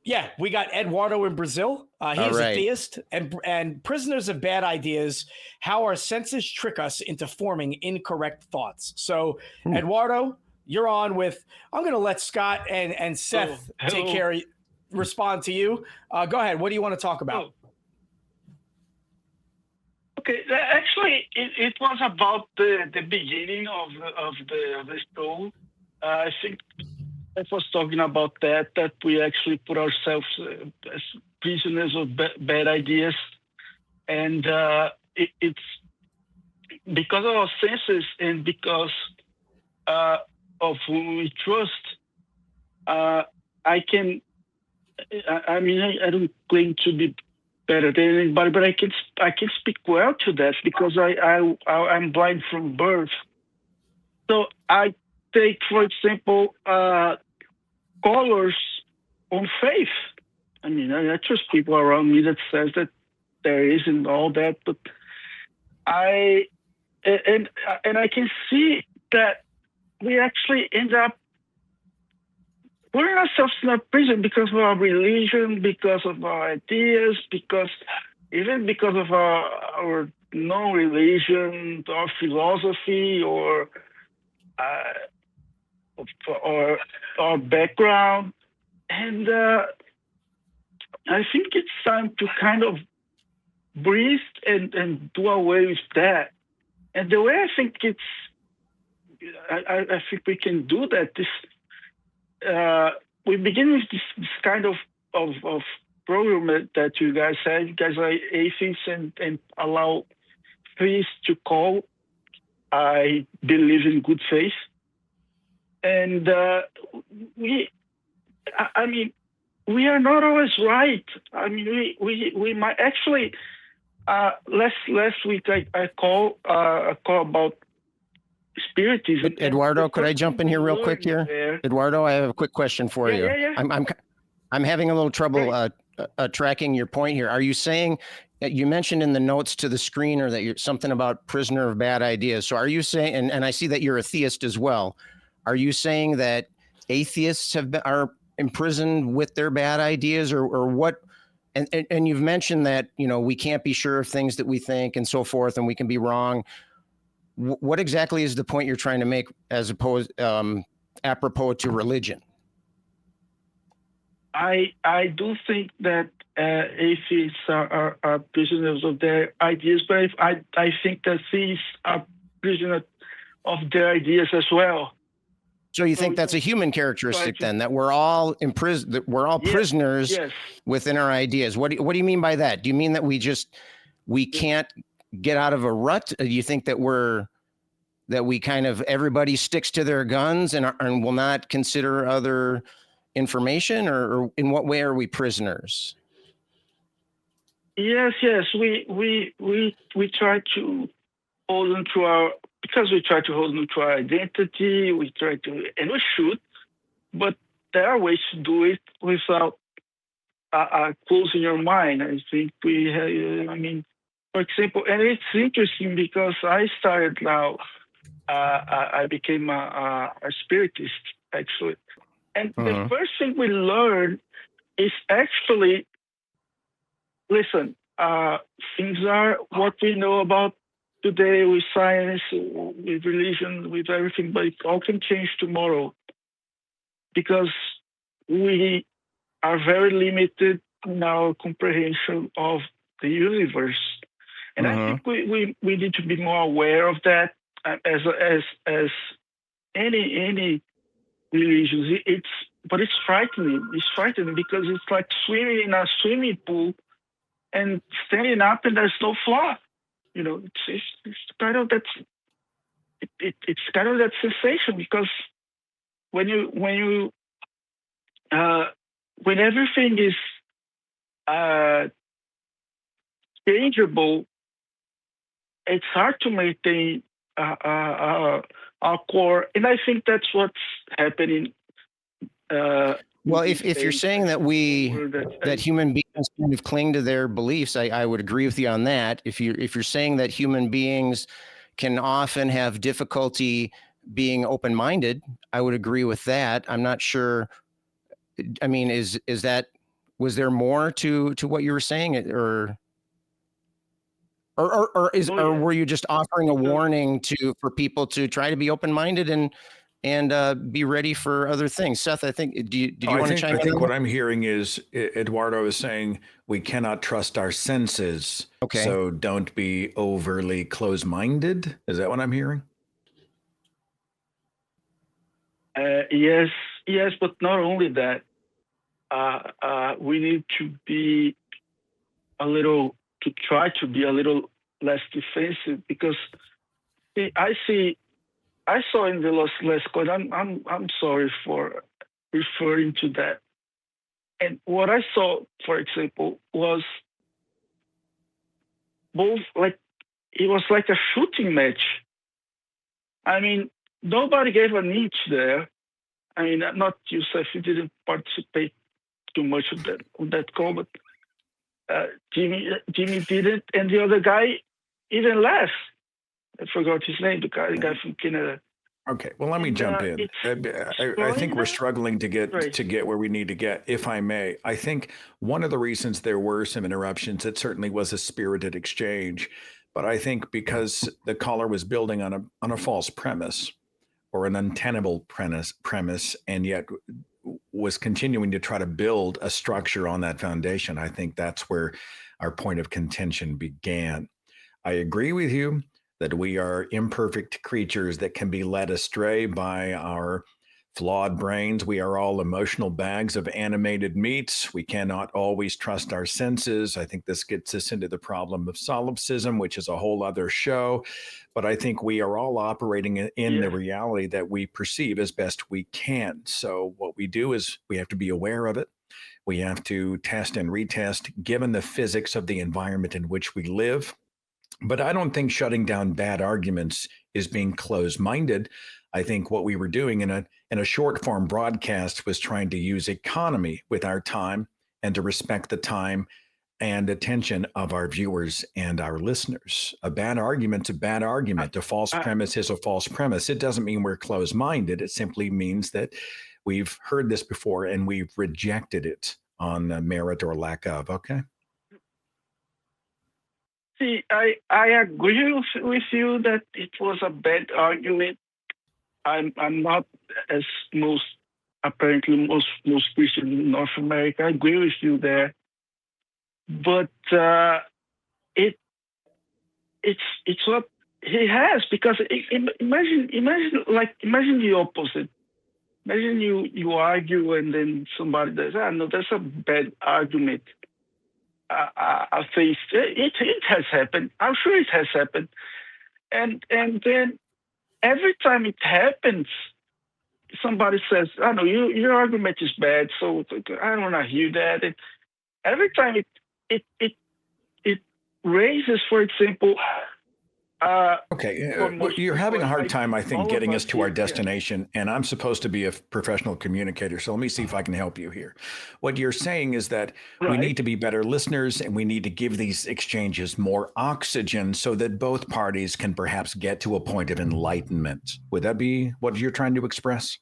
Yeah, we got Eduardo in Brazil. He All is right. a theist and prisoners of bad ideas, how our senses trick us into forming incorrect thoughts. So, Eduardo, you're on with, I'm going to let Scott and Seth take care of, respond to you. Go ahead. What do you want to talk about? Okay, actually, it was about the beginning of the show. I think I was talking about that we actually put ourselves as prisoners of bad ideas, and it's because of our senses and because of who we trust. I don't claim to be better than anybody, but I can speak well to that because I'm blind from birth. So I take, for example, colors on faith. I mean, I trust people around me that says that there isn't all that, but I can see that we actually end up putting ourselves in a prison because of our religion, because of our ideas, because of our non-religion, our philosophy, or our background. And I think it's time to kind of breathe and do away with that. And the way I think I think we can do that is we begin with this kind of program that you guys have. You guys are atheists and allow theists to call. I believe in good faith. And we are not always right. I mean, we might actually. Last week I call about spiritism. Eduardo, could I jump in here real quick here? There. Eduardo, I have a quick question for you. Yeah. I'm having a little trouble tracking your point here. Are you saying you mentioned in the notes to the screener that you're something about prisoner of bad ideas? So are you saying, and I see that you're a theist as well. Are you saying that atheists are imprisoned with their bad ideas, or what? And you've mentioned that, we can't be sure of things that we think and so forth, and we can be wrong. What exactly is the point you're trying to make as opposed apropos to religion? I do think that atheists are prisoners of their ideas, but I think that theists are prisoners of their ideas as well. So you think that's a human characteristic then, that we're all imprisoned, that we're all prisoners within our ideas? What do you mean by that? Do you mean that we can't get out of a rut? Do you think that we kind of, everybody sticks to their guns and will not consider other information, or in what way are we prisoners? Yes. We try to hold on to we try to hold on to our identity. We try to, and we should, but there are ways to do it without closing your mind. I think we have, for example, and it's interesting because I started now, I became a spiritist, actually. And the first thing we learn is actually, listen, things are what we know about today with science, with religion, with everything, but it all can change tomorrow because we are very limited in our comprehension of the universe. And I think we need to be more aware of that as any religion. But it's frightening. It's frightening because it's like swimming in a swimming pool and standing up and there's no floor. It's kind of that. It's kind of that sensation because when everything is changeable, it's hard to maintain our core, and I think that's what's happening. Well, if you're saying that human beings kind of cling to their beliefs, I would agree with you on that. If you're saying that human beings can often have difficulty being open-minded, I would agree with that. I'm not sure. I mean, is that Was there more to what you were saying, or were you just offering a warning for people to try to be open-minded and be ready for other things? Seth, I think, did you want to chime in? I think what I'm hearing is Eduardo is saying we cannot trust our senses. Okay. So don't be overly closed-minded. Is that what I'm hearing? Yes, but not only that. We need to try to be a little less defensive, because I saw in the last quote. I'm sorry for referring to that. And what I saw, for example, was both it was like a shooting match. I mean, nobody gave an inch there. I mean, not you, Seth, you didn't participate too much on that call, but Jimmy didn't, and the other guy even less. I forgot his name, the guy from Canada. Okay, well, let me jump in. I think we're struggling to get where we need to get, if I may. I think one of the reasons there were some interruptions, it certainly was a spirited exchange, but I think because the caller was building on a false premise or an untenable premise, and yet was continuing to try to build a structure on that foundation, I think that's where our point of contention began. I agree with you that we are imperfect creatures that can be led astray by our flawed brains. We are all emotional bags of animated meats. We cannot always trust our senses. I think this gets us into the problem of solipsism, which is a whole other show. But I think we are all operating in the reality that we perceive as best we can. So what we do is we have to be aware of it. We have to test and retest given the physics of the environment in which we live. But I don't think shutting down bad arguments is being closed-minded. I think what we were doing in a short form broadcast was trying to use economy with our time and to respect the time and attention of our viewers and our listeners. A bad argument's a bad argument. A false premise is a false premise. It doesn't mean we're closed-minded. It simply means that we've heard this before and we've rejected it on merit or lack of. Okay. See, I agree with you that it was a bad argument. I'm not as most Christian in North America. I agree with you there, but it's what he has, because imagine the opposite. Imagine you argue and then somebody says, no, that's a bad argument. Atheist. It has happened. I'm sure it has happened. And then every time it happens, somebody says, "Oh no, your argument is bad, so I don't want to hear that." And every time it raises, for example. You're having a hard time, I think, getting us to our destination, and I'm supposed to be a professional communicator, so let me see if I can help you here. What you're saying is that we need to be better listeners, and we need to give these exchanges more oxygen so that both parties can perhaps get to a point of enlightenment. Would that be what you're trying to express?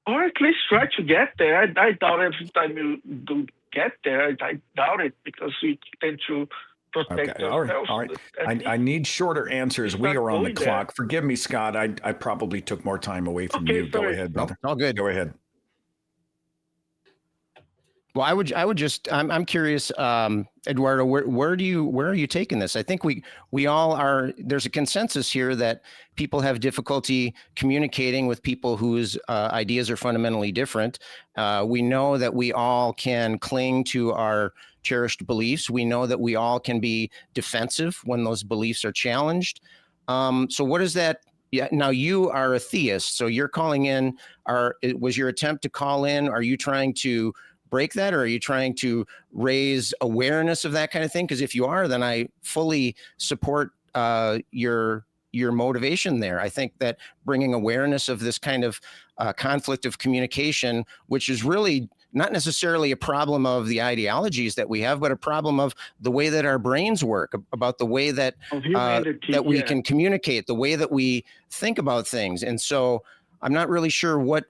Or at least try to get there. I doubt every time you do get there. I doubt it, because we tend to protect ourselves. All right. I need shorter answers. We are on the clock. Forgive me, Scott. I probably took more time away from you. Sorry. Go ahead, brother. All good. Go ahead. Well, I would just, I'm curious, Eduardo, where are you taking this? I think we all are, there's a consensus here that people have difficulty communicating with people whose ideas are fundamentally different. We know that we all can cling to our cherished beliefs. We know that we all can be defensive when those beliefs are challenged. So what is that? Yeah. Now you are a theist, so you're calling in. Was your attempt to call in? Are you trying to break that, or are you trying to raise awareness of that kind of thing? Because if you are, then I fully support your motivation there. I think that bringing awareness of this kind of conflict of communication, which is really not necessarily a problem of the ideologies that we have, but a problem of the way that our brains work, about the way that we can communicate, the way that we think about things. And so I'm not really sure what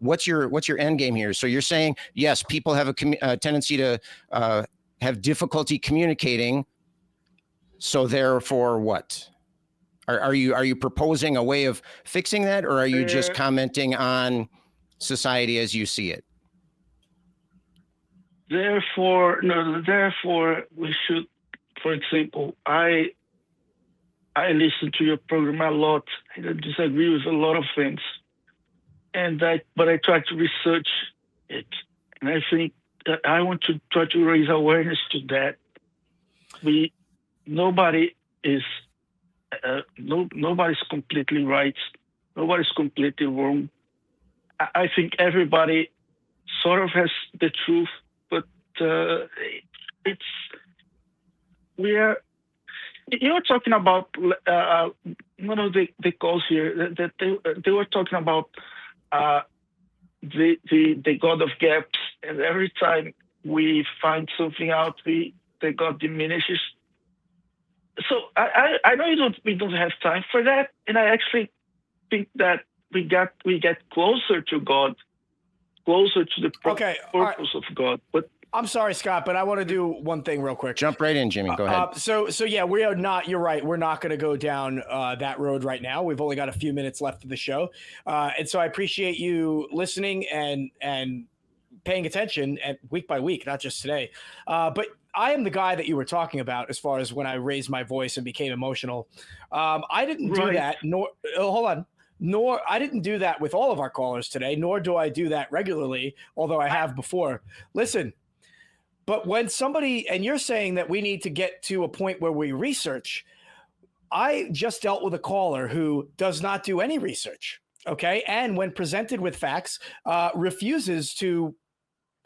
what's your end game here? So you're saying, yes, people have a tendency to have difficulty communicating. So therefore what? Are you proposing a way of fixing that, or are you just commenting on society as you see it? Therefore, we should, for example, I listen to your program a lot. I disagree with a lot of things, but I try to research it, and I think that I want to try to raise awareness to that. Nobody is nobody's completely right. Nobody's completely wrong. I think everybody sort of has the truth, but you were talking about one of the calls here that they were talking about the God of gaps, and every time we find something out, the God diminishes. So I know we don't have time for that, and I actually think that we get closer to God, closer to the purpose of God. But I'm sorry, Scott, but I want to do one thing real quick. Jump right in, Jimmy. Go ahead. So yeah, we are not. You're right. We're not going to go down that road right now. We've only got a few minutes left of the show, and so I appreciate you listening and paying attention week by week, not just today. But I am the guy that you were talking about as far as when I raised my voice and became emotional. I didn't do that. Hold on. I didn't do that with all of our callers today, nor do I do that regularly, although I have before. Listen, but when somebody, and you're saying that we need to get to a point where we research, I just dealt with a caller who does not do any research, okay? And when presented with facts, refuses to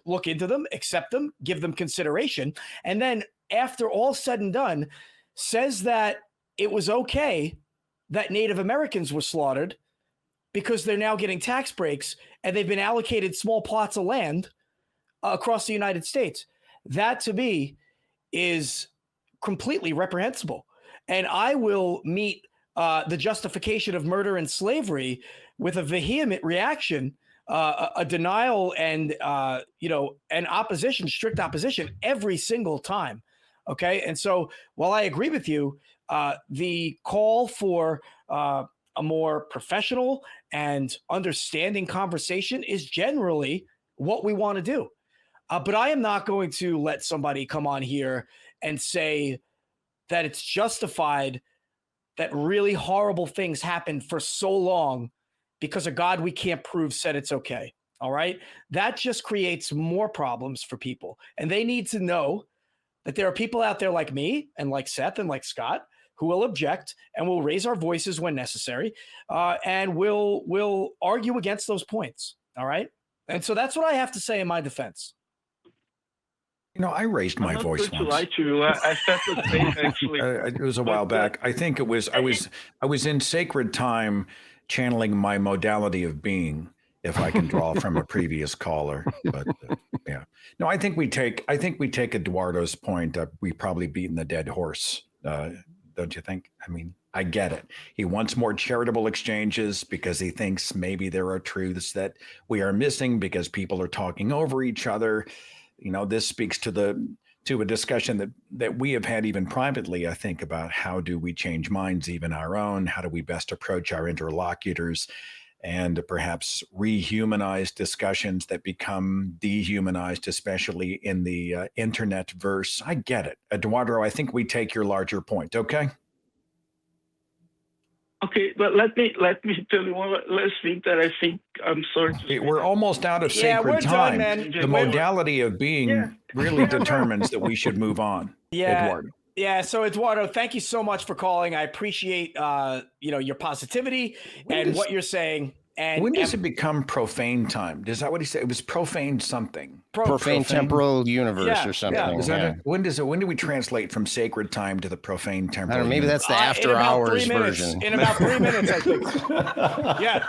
look into them, accept them, give them consideration, and then after all said and done, says that it was okay that Native Americans were slaughtered because they're now getting tax breaks and they've been allocated small plots of land across the United States. That to me is completely reprehensible. And I will meet the justification of murder and slavery with a vehement reaction, a denial, and an opposition, strict opposition every single time. Okay. And so while I agree with you, the call for a more professional and understanding conversation is generally what we want to do. But I am not going to let somebody come on here and say that it's justified that really horrible things happened for so long because a God we can't prove said it's okay. All right. That just creates more problems for people. And they need to know that there are people out there like me and like Seth and like Scott who will object and will raise our voices when necessary, and will argue against those points. All right. And so that's what I have to say in my defense. I raised my voice once. To lie to you. I said the same actually. It was a while back. I think it was. I was in sacred time, channeling my modality of being, if I can draw from a previous caller. But yeah, no. I think we take Eduardo's point. We probably beaten the dead horse. Don't you think? I mean, I get it. He wants more charitable exchanges because he thinks maybe there are truths that we are missing because people are talking over each other. This speaks to a discussion that we have had even privately, I think, about how do we change minds, even our own? How do we best approach our interlocutors, and perhaps rehumanize discussions that become dehumanized, especially in the internet verse? I get it. Eduardo, I think we take your larger point. Okay. Okay, but let me tell you one last thing that I think I'm sorry. We're almost out of sacred time. Done, the modality of being really determines that we should move on. Yeah. Eduardo. Yeah. So Eduardo, thank you so much for calling. I appreciate your positivity and what you're saying. And when does it become profane time? Is that what he said? It was profane something. Profane temporal universe or something. Yeah. Is that when do we translate from sacred time to the profane temporal? I don't know, maybe that's the after hours version. In about 3 minutes, I think. Yeah.